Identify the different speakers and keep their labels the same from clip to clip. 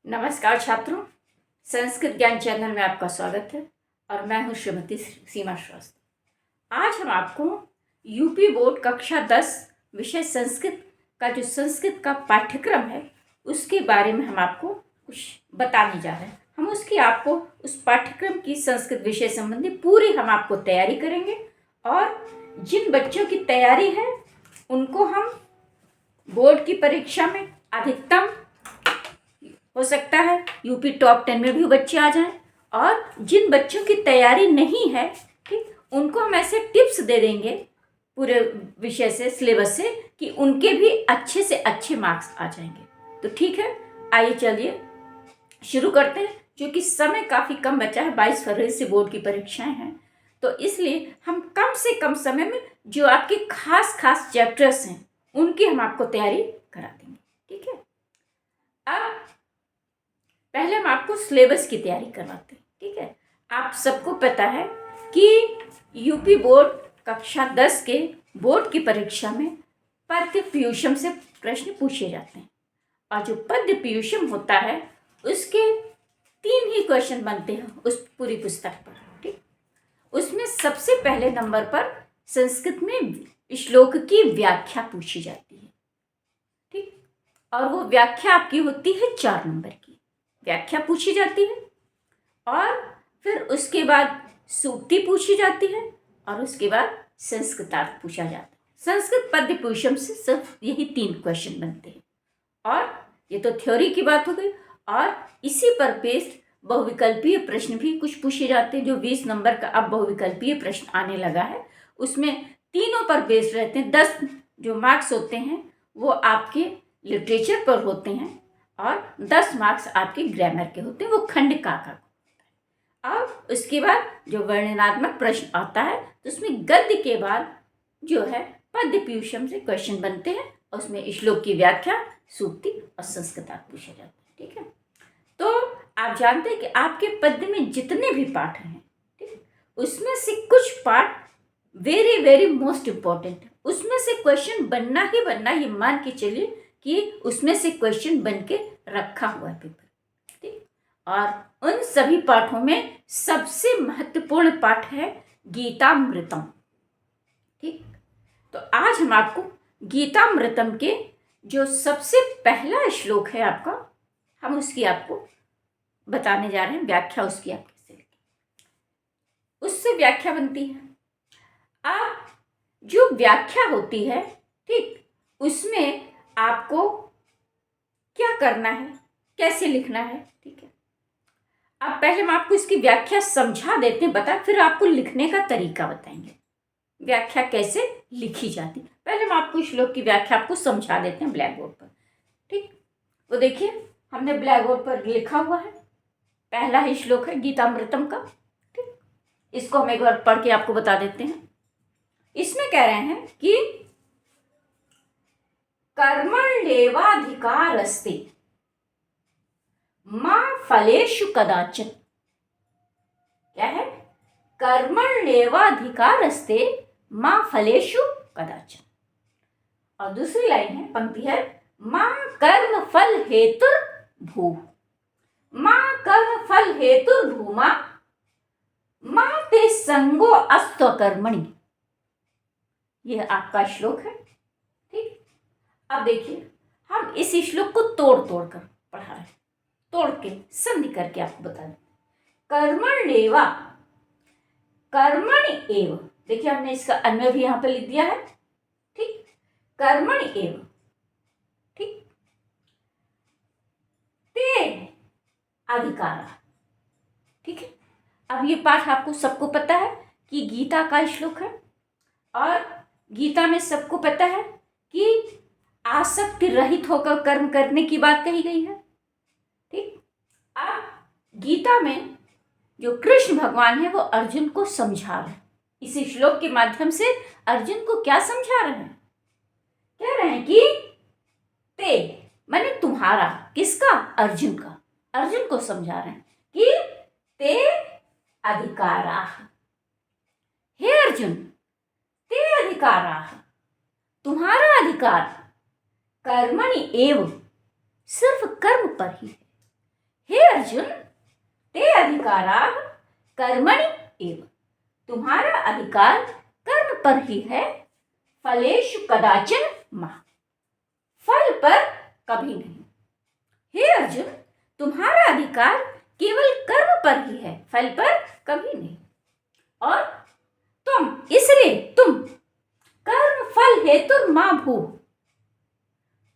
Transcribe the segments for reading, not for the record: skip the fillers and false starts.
Speaker 1: नमस्कार छात्रों, संस्कृत ज्ञान चैनल में आपका स्वागत है और मैं हूं श्रीमती सीमा श्रीवास्तव। आज हम आपको यूपी बोर्ड कक्षा 10 विषय संस्कृत का जो संस्कृत का पाठ्यक्रम है उसके बारे में हम आपको कुछ बताने जा रहे हैं। हम उसकी आपको उस पाठ्यक्रम की संस्कृत विषय संबंधी पूरी हम आपको तैयारी करेंगे और जिन बच्चों की तैयारी है उनको हम बोर्ड की परीक्षा में अधिकतम हो सकता है यूपी टॉप 10 में भी बच्चे आ जाएं, और जिन बच्चों की तैयारी नहीं है, ठीक, उनको हम ऐसे टिप्स दे देंगे पूरे विषय से, सिलेबस से, कि उनके भी अच्छे से अच्छे मार्क्स आ जाएंगे। तो ठीक है, आइए चलिए शुरू करते हैं। क्योंकि समय काफ़ी कम बचा है, 22 फरवरी से बोर्ड की परीक्षाएं हैं, तो इसलिए हम कम से कम समय में जो आपके खास खास चैप्टर्स हैं उनकी हम आपको तैयारी करा देंगे। ठीक है, अब पहले हम आपको सिलेबस की तैयारी करवाते हैं। ठीक है, आप सबको पता है कि यूपी बोर्ड कक्षा 10 के बोर्ड की परीक्षा में पद्य पीयूषम से प्रश्न पूछे जाते हैं, और जो पद्य पीयूषम होता है उसके 3 ही क्वेश्चन बनते हैं उस पूरी पुस्तक पर। ठीक, उसमें सबसे पहले नंबर पर संस्कृत में श्लोक की व्याख्या पूछी जाती है। ठीक, और वो व्याख्या आपकी होती है 4 नंबर की व्याख्या पूछी जाती है, और फिर उसके बाद सूक्ति पूछी जाती है, और उसके बाद संस्कृतार्थ पूछा जाता है। संस्कृत पद्य पीयूषम से सिर्फ यही 3 क्वेश्चन बनते हैं, और ये तो थ्योरी की बात हो गई। और इसी पर बेस्ड बहुविकल्पीय प्रश्न भी कुछ पूछे जाते हैं। जो 20 नंबर का अब बहुविकल्पीय प्रश्न आने लगा है उसमें तीनों पर बेस्ड रहते हैं। 10 जो मार्क्स होते हैं वो आपके लिटरेचर पर होते हैं, और 10 मार्क्स आपके ग्रामर के होते हैं, वो खंड का। और उसके बाद जो वर्णनात्मक प्रश्न आता है तो उसमें गद्य के बाद जो है पद्य पीयूषम से क्वेश्चन बनते हैं, और उसमें श्लोक की व्याख्या, सूक्ति और संस्कृतार्थ पूछे जाते हैं। ठीक है, तो आप जानते हैं कि आपके पद्य में जितने भी पाठ हैं, ठीक, उसमें से कुछ पाठ वेरी वेरी मोस्ट इम्पॉर्टेंट है। उसमें से क्वेश्चन बनना ही बनना, ये मान के चलिए कि उसमें से क्वेश्चन बन के रखा हुआ है पेपर। ठीक, और उन सभी पाठों में सबसे महत्वपूर्ण पाठ है गीतामृतम। ठीक, तो आज हम आपको गीतामृतम के जो सबसे पहला श्लोक है आपका, हम उसकी आपको बताने जा रहे हैं, व्याख्या उसकी आप कैसे लिखें। उससे व्याख्या बनती है। अब जो व्याख्या होती है, ठीक, उसमें आपको क्या करना है, कैसे लिखना है। ठीक है, अब पहले हम आपको इसकी व्याख्या समझा देते हैं, फिर आपको लिखने का तरीका बताएंगे, व्याख्या कैसे लिखी जाती। पहले हम आपको श्लोक की व्याख्या आपको समझा देते हैं ब्लैक बोर्ड पर। ठीक, वो देखिए हमने ब्लैक बोर्ड पर लिखा हुआ है, पहला ही श्लोक है गीतामृतम का। ठीक, इसको हम एक बार पढ़ के आपको बता देते हैं। इसमें कह रहे हैं कि कर्मण्येवाधिकारस्ते मा फलेषु कदाचन। क्या है? कर्मण्येवाधिकारस्ते मा फलेषु कदाचन। और दूसरी लाइन है, पंक्ति है, मा कर्म फल हेतुर्भूः, मा कर्म फल हेतुर्भूमा मा ते संगो अस्तु कर्मणि। यह आपका श्लोक है। ठीक, अब देखिए हम इस श्लोक को तोड़ तोड़ कर पढ़ा रहे हैं, तोड़ के संधि करके आपको बता दें। कर्मण्येवा, कर्मणि एव, देखिए हमने इसका अन्वय भी यहां पर लिख दिया है। ठीक, कर्मणि एव, ठीक, ते अधिकार। ठीक है, अब ये पाठ आपको सबको पता है कि गीता का श्लोक है, और गीता में सबको पता है कि आसक्ति रहित होकर कर्म करने की बात कही गई है। ठीक, अब गीता में जो कृष्ण भगवान है वो अर्जुन को समझा रहे हैं। इसी श्लोक के माध्यम से अर्जुन को क्या समझा रहे हैं? कह रहे हैं कि ते माने तुम्हारा, किसका? अर्जुन का। अर्जुन को समझा रहे हैं कि ते अधिकाराः, हे अर्जुन, ते अधिकाराः, तुम्हारा अधिकार कर्मणि एव, सिर्फ कर्म पर ही है। अर्जुन ते अधिकाराः कर्मणि एव, तुम्हारा अधिकार कर्म पर ही है, फलेषु कदाचन मा, फल पर कभी नहीं। हे अर्जुन, तुम्हारा अधिकार केवल कर्म पर ही है, फल पर कभी नहीं। और इसलिए तुम कर्म फल हेतु मां भू,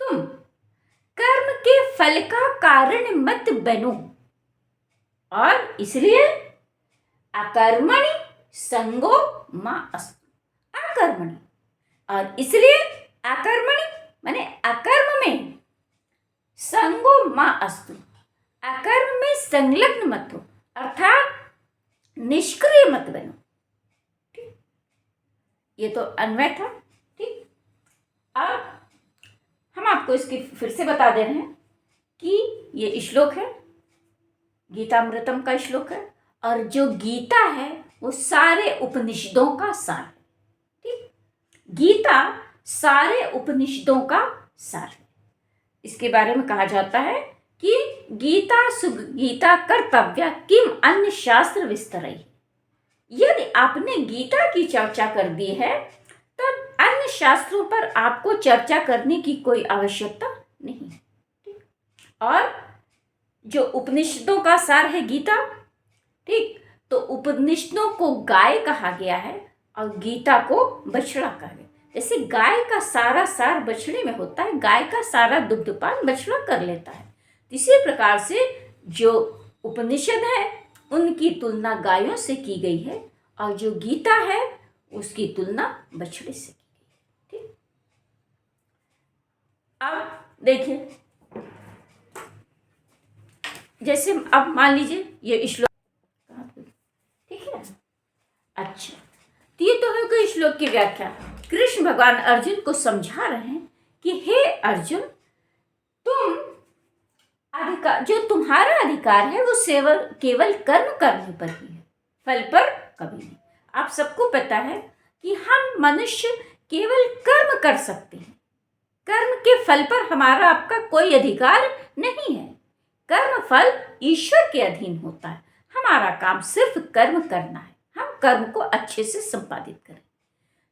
Speaker 1: तुम कर्म के फल का कारण मत बनो, और इसलिए अकर्मणि संगो मां अस्तु, अकर्मणि, और इसलिए अकर्मणि माने अकर्म में, संगो मां अस्तु, अकर्म में संलग्न मत हो, अर्थात निष्क्रिय मत बनो। ठीक, ये तो अन्वय था। ठीक, अब हम आपको इसकी फिर से बता दे रहे हैं कि ये श्लोक है, गीतामृतम का श्लोक है, और जो गीता है वो सारे उपनिषदों का सार है। ठीक, गीता सारे उपनिषदों का सार है। इसके बारे में कहा जाता है कि गीता सुगीता कर्तव्या किम अन्य शास्त्र विस्तरई। यदि आपने गीता की चर्चा कर दी है तो अन्य शास्त्रों पर आपको चर्चा करने की कोई आवश्यकता नहीं। ठीक, और जो उपनिषदों का सार है गीता, ठीक, तो उपनिषदों को गाय कहा गया है और गीता को बछड़ा कहा गया। जैसे गाय का सारा सार बछड़े में होता है, गाय का सारा दुग्धपान बछड़ा कर लेता है, इसी प्रकार से जो उपनिषद है उनकी तुलना गायों से की गई है और जो गीता है उसकी तुलना बछड़े से की गई। ठीक, अब देखिए, जैसे अब मान लीजिए ये श्लोक, ठीक है, अच्छा, तो ये तो है कि श्लोक की व्याख्या। कृष्ण भगवान अर्जुन को समझा रहे हैं कि हे अर्जुन, तुम अधिकार, जो तुम्हारा अधिकार है वो केवल कर्म करने पर ही है, फल पर कभी नहीं। आप सबको पता है कि हम मनुष्य केवल कर्म कर सकते हैं, कर्म के फल पर हमारा आपका कोई अधिकार नहीं है। कर्म फल ईश्वर के अधीन होता है, हमारा काम सिर्फ कर्म करना है, हम कर्म को अच्छे से संपादित करें।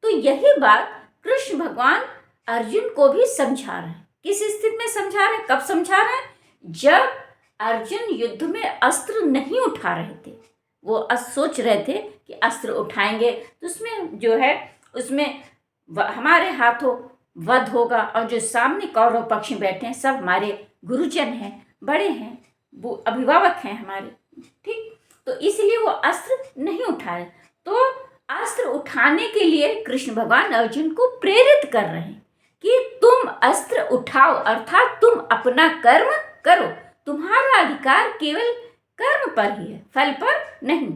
Speaker 1: तो यही बात कृष्ण भगवान अर्जुन को भी समझा रहे हैं। किस स्थिति में समझा रहे हैं, कब समझा रहे हैं? जब अर्जुन युद्ध में अस्त्र नहीं उठा रहे थे, वो सोच रहे थे कि अस्त्र उठाएंगे तो उसमें जो है उसमें हमारे हाथों वध होगा, और जो सामने कौरव पक्ष में बैठे हैं सब हमारे गुरुजन हैं, बड़े हैं, वो अभिभावक हैं हमारे। ठीक, तो इसलिए वो अस्त्र नहीं उठाए। तो अस्त्र उठाने के लिए कृष्ण भगवान अर्जुन को प्रेरित कर रहे हैं कि तुम अस्त्र उठाओ, अर्थात तुम अपना कर्म करो, तुम्हारा अधिकार केवल कर्म पर ही है, फल पर नहीं।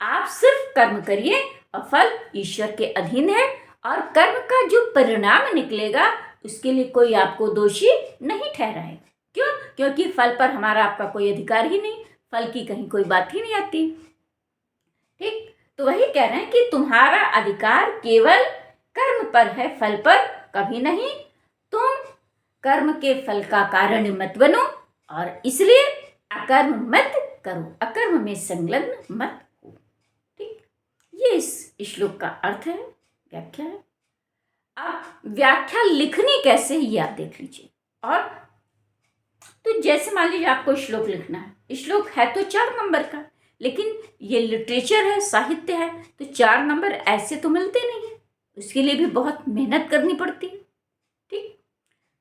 Speaker 1: आप सिर्फ कर्म करिए और फल ईश्वर के अधीन है, और कर्म का जो परिणाम निकलेगा उसके लिए कोई आपको दोषी नहीं ठहराएगा। क्यों? क्योंकि फल पर हमारा आपका कोई अधिकार ही नहीं, फल की कहीं कोई बात ही नहीं आती। ठीक, तो वही कह रहे हैं कि तुम्हारा अधिकार केवल कर्म पर है, फल पर कभी नहीं। तुम कर्म के फल का कारण मत बनो, और इसलिए अकर्म मत करो, अकर्म में संलग्न मत हो। ठीक, ये इस श्लोक का अर्थ है, व्याख्या है। अब व्याख्या लिखनी कैसे है ये आप देख लीजिए। और तो जैसे मान लीजिए आपको श्लोक लिखना है, श्लोक है तो 4 नंबर का, लेकिन ये लिटरेचर है, साहित्य है, तो 4 नंबर ऐसे तो मिलते नहीं है, उसके लिए भी बहुत मेहनत करनी पड़ती है। ठीक,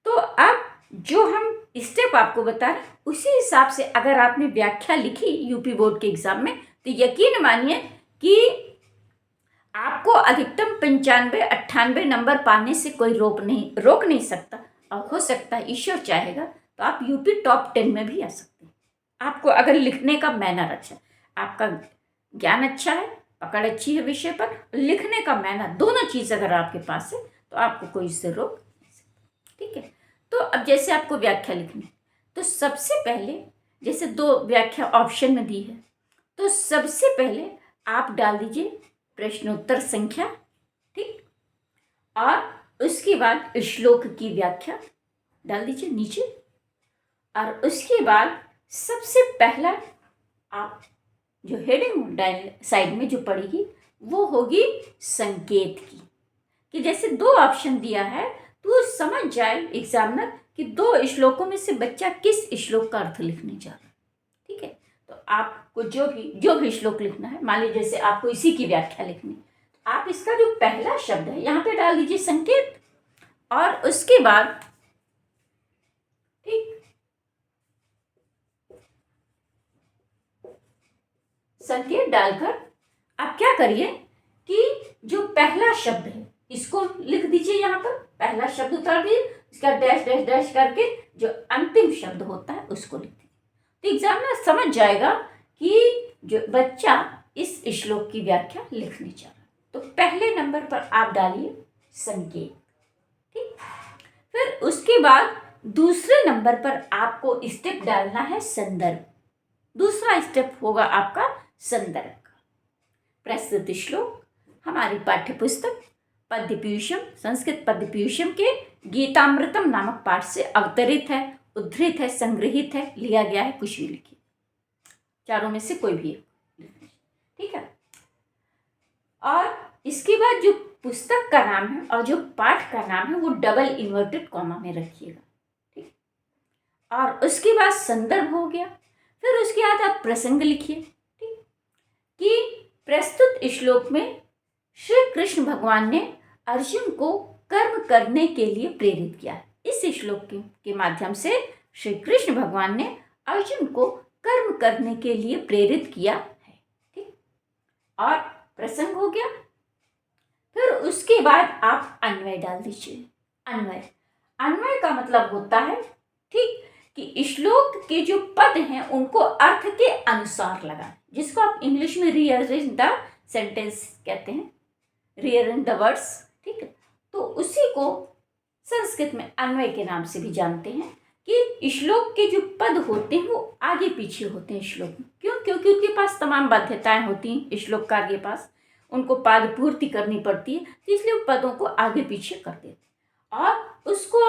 Speaker 1: तो अब जो हम स्टेप आपको बता रहे हैं उसी हिसाब से अगर आपने व्याख्या लिखी यूपी बोर्ड के एग्जाम में, तो यकीन मानिए कि आपको अधिकतम 95-98 नंबर पाने से कोई रोक नहीं सकता, और हो सकता है ईश्वर चाहेगा तो आप यूपी टॉप 10 में भी आ सकते हैं। आपको अगर लिखने का मैनर अच्छा है, आपका ज्ञान अच्छा है, पकड़ अच्छी है विषय पर, लिखने का मैनर, दोनों चीज़ अगर आपके पास है तो आपको कोई इससे रोक नहीं सकता। ठीक है, तो अब जैसे आपको व्याख्या लिखनी है तो सबसे पहले जैसे 2 व्याख्या ऑप्शन में दी है, तो सबसे पहले आप डाल दीजिए प्रश्नोत्तर संख्या। ठीक, और उसके बाद श्लोक की व्याख्या डाल दीजिए नीचे, और उसके बाद सबसे पहला आप जो हेडिंग साइड में जो पढ़ेगी वो होगी संकेत की, कि जैसे दो ऑप्शन दिया है तो समझ जाए एग्जामिनर कि दो श्लोकों में से बच्चा किस श्लोक का अर्थ लिखने जा रहा है। ठीक है, तो आपको जो भी श्लोक लिखना है, मान लीजिए जैसे आपको इसी की व्याख्या लिखनी, आप इसका जो पहला शब्द है यहाँ पे डाल दीजिए संकेत, और उसके बाद ठीक संकेत डालकर आप क्या करिए कि जो पहला शब्द है इसको लिख दीजिए, यहाँ पर पहला शब्द उतार दीजिए, इसका डैश डैश डैश करके जो अंतिम शब्द होता है उसको लिख दीजिए। तो एग्जामिनर समझ जाएगा कि जो बच्चा इस श्लोक की व्याख्या लिखने जा रहा है। तो पहले नंबर पर आप डालिए संकेत। ठीक, फिर उसके बाद दूसरे नंबर पर आपको स्टेप डालना है संदर्भ। दूसरा स्टेप होगा आपका संदर्भ का। प्रस्तुत श्लोक हमारी पाठ्यपुस्तक पद्यपीयूषम, संस्कृत पद्यपीयूषम के गीतामृतम नामक पाठ से अवतरित है, उद्धृत है, संग्रहित है, लिया गया है, कुछ भी लिखिए, चारों में से कोई भी एक। ठीक है, और इसके बाद जो पुस्तक का नाम है और जो पाठ का नाम है वो डबल इन्वर्टेड कॉमा में रखिएगा। ठीक, और उसके बाद संदर्भ हो गया। फिर उसके बाद आप प्रसंग लिखिए। ठीक, कि प्रस्तुत श्लोक में श्री कृष्ण भगवान ने अर्जुन को कर्म करने के लिए प्रेरित किया। इस श्लोक के माध्यम से श्री कृष्ण भगवान ने अर्जुन को कर्म करने के लिए प्रेरित किया है। ठीक, और प्रसंग हो गया। फिर उसके बाद आप अन्वय डाल दीजिए। अन्वय का मतलब होता है ठीक कि श्लोक के जो पद हैं उनको अर्थ के अनुसार लगाएं, जिसको आप इंग्लिश में रीअरेंज द सेंटेंस कहते हैं, रीअरेंज द वर्ड्स। ठीक है, तो उसी को संस्कृत में अन्वय के नाम से भी जानते हैं, कि श्लोक के जो पद होते हैं वो आगे पीछे होते हैं श्लोक में। क्यों? क्योंकि उनके पास तमाम बाध्यताएं होती हैं श्लोककार के पास, उनको पाद पूर्ति करनी पड़ती है, तो इसलिए वो पदों को आगे पीछे कर देते हैं। और उसको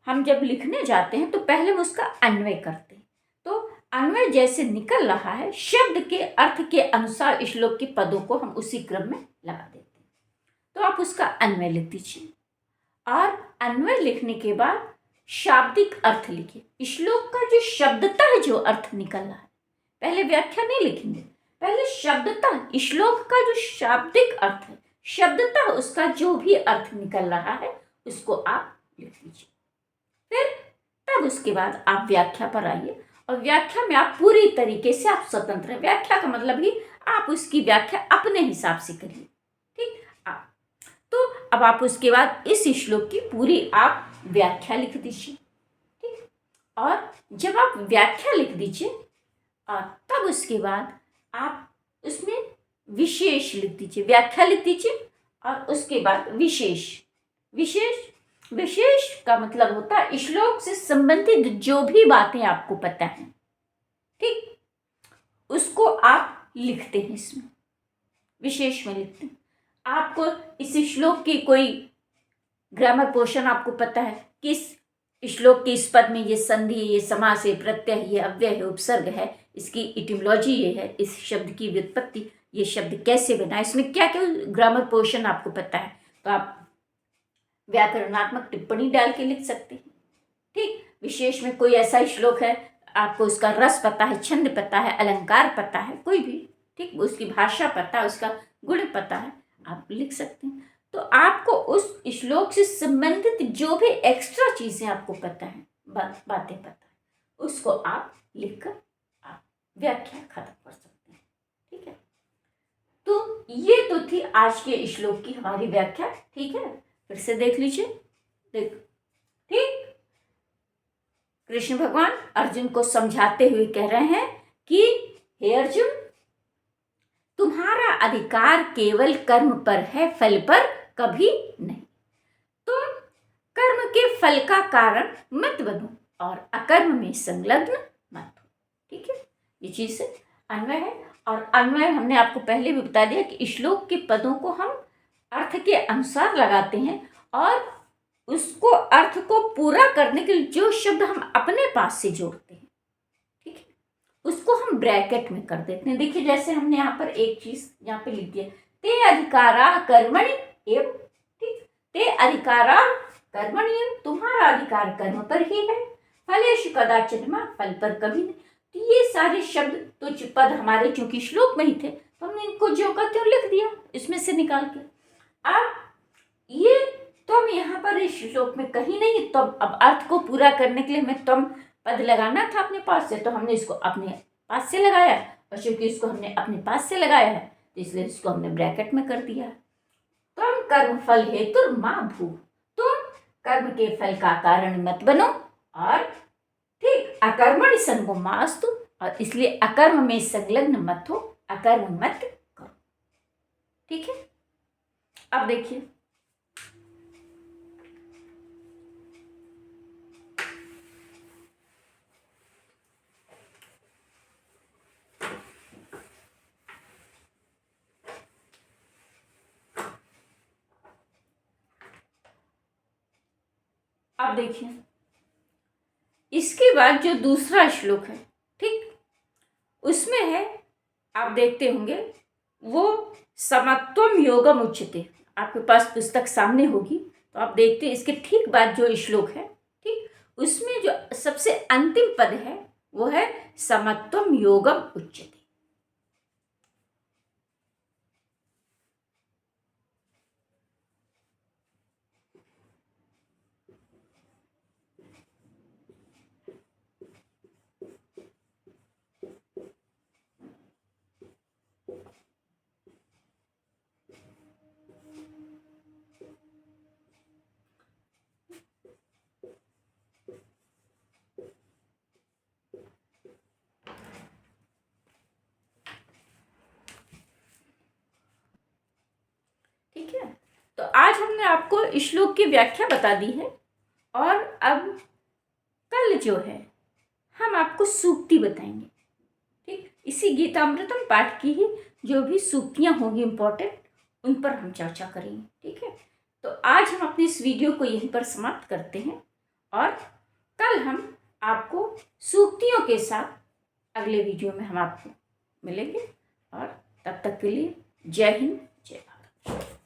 Speaker 1: हम जब लिखने जाते हैं तो पहले हम उसका अन्वय करते हैं। तो अन्वय जैसे निकल रहा है, शब्द के अर्थ के अनुसार श्लोक के पदों को हम उसी क्रम में लगा देते हैं। तो आप उसका अन्वय लिख दीजिए, और अन्वय लिखने के बाद शाब्दिक अर्थ लिखिए। श्लोक का जो शब्दतः जो अर्थ निकल रहा है, पहले व्याख्या नहीं लिखेंगे, पहले शब्दतः श्लोक का जो शाब्दिक अर्थ है, शब्दतः उसका जो भी अर्थ निकल रहा है उसको आप लिख लीजिए। फिर तब उसके बाद आप व्याख्या पर आइए, और व्याख्या में आप पूरी तरीके से आप स्वतंत्र हैं। व्याख्या का मतलब ही आप उसकी व्याख्या अपने हिसाब से करिए। ठीक, तो अब आप उसके बाद इस श्लोक की पूरी आप व्याख्या लिख दीजिए। ठीक, और जब आप व्याख्या लिख दीजिए और तब उसके बाद आप उसमें विशेष लिख दीजिए, व्याख्या लिख दीजिए और उसके बाद विशेष का मतलब होता है श्लोक से संबंधित जो भी बातें आपको पता है, ठीक, उसको आप लिखते हैं। इसमें विशेष में लिखते हैं। आपको इस श्लोक की कोई ग्रामर पोर्शन आपको पता है, किस श्लोक के इस पद में ये संधि है, ये समास है, प्रत्यय है, ये अव्यय है, उपसर्ग है, इसकी इटिमोलॉजी ये है, इस शब्द की व्युत्पत्ति, ये शब्द कैसे बना, इसमें क्या क्या ग्रामर पोर्शन आपको पता है, तो आप व्याकरणात्मक टिप्पणी डाल के लिख सकते हैं। ठीक, विशेष में कोई ऐसा श्लोक है, आपको उसका रस पता है, छंद पता है, अलंकार पता है, कोई भी, ठीक, उसकी भाषा पता है, उसका गुण पता है, आप लिख सकते हैं। तो आपको उस श्लोक से संबंधित जो भी एक्स्ट्रा चीज़ें आपको पता है, बातें पता है, उसको आप लिखकर आप व्याख्या खत्म कर सकते हैं। ठीक है, तो ये तो थी आज के श्लोक की हमारी व्याख्या। ठीक है, फिर से देख लीजिए। ठीक, कृष्ण भगवान अर्जुन को समझाते हुए कह रहे हैं कि हे अर्जुन, तुम्हारा अधिकार केवल कर्म पर है, फल पर कभी नहीं। तुम कर्म के फल का कारण मत बनो और अकर्म में संलग्न मत हो। ठीक है, ये चीज से अन्वय है। और अन्वय हमने आपको पहले भी बता दिया कि श्लोक के पदों को हम अर्थ के अनुसार लगाते हैं, और उसको अर्थ को पूरा करने के लिए जो शब्द हम अपने पास से जोड़ते हैं, ठीक है, हम ब्रैकेट में कर देते हैं। देखिए जैसे हमने यहाँ पर एक चीज यहाँ पे लिख दिया, ते अधिकारा कर्मणि एव, ठीक, ते अधिकारा कर्मणि एव, तुम्हारा अधिकार कर्म पर ही है, फलेषु कदाचित् मा, फल पर कभी नहीं। तो ये सारे शब्द तो पद हमारे चूंकि श्लोक में ही थे तो हमने इनको जो का त्यों लिख दिया इसमें से निकाल के। अब ये तुम यहाँ पर इस श्लोक में कहीं नहीं, तो अब अर्थ को पूरा करने के लिए हमें तुम पद लगाना था अपने पास से, तो हमने इसको अपने पास से लगाया, और चूंकि इसको हमने अपने पास से लगाया है तो इसलिए इसको हमने ब्रैकेट में कर दिया। तुम कर्म फल हेतु मां भू, तुम कर्म के फल का कारण मत बनो, और ठीक अकर्मणि संगो मास्तु, और इसलिए अकर्म में संलग्न मत हो, अकर्म मत करो। ठीक है, अब देखिए अब देखिए इसके बाद जो दूसरा श्लोक है, ठीक, उसमें है, आप देखते होंगे, वो समत्वम योगम उच्यते, आपके पास पुस्तक सामने होगी तो आप देखते हैं इसके ठीक बाद जो श्लोक है, ठीक, उसमें जो सबसे अंतिम पद है वो है समत्वम योगम उच्यते। ठीक है, तो आज हमने आपको इस श्लोक की व्याख्या बता दी है, और अब कल जो है हम आपको सूक्ति बताएंगे। ठीक, इसी गीतामृतम पाठ की ही जो भी सूक्तियाँ होंगी इम्पोर्टेंट, उन पर हम चर्चा करेंगे। ठीक है, तो आज हम अपनी इस वीडियो को यहीं पर समाप्त करते हैं, और कल हम आपको सूक्तियों के साथ अगले वीडियो में हम आपको मिलेंगे, और तब तक के लिए जय हिंद, जय भारत।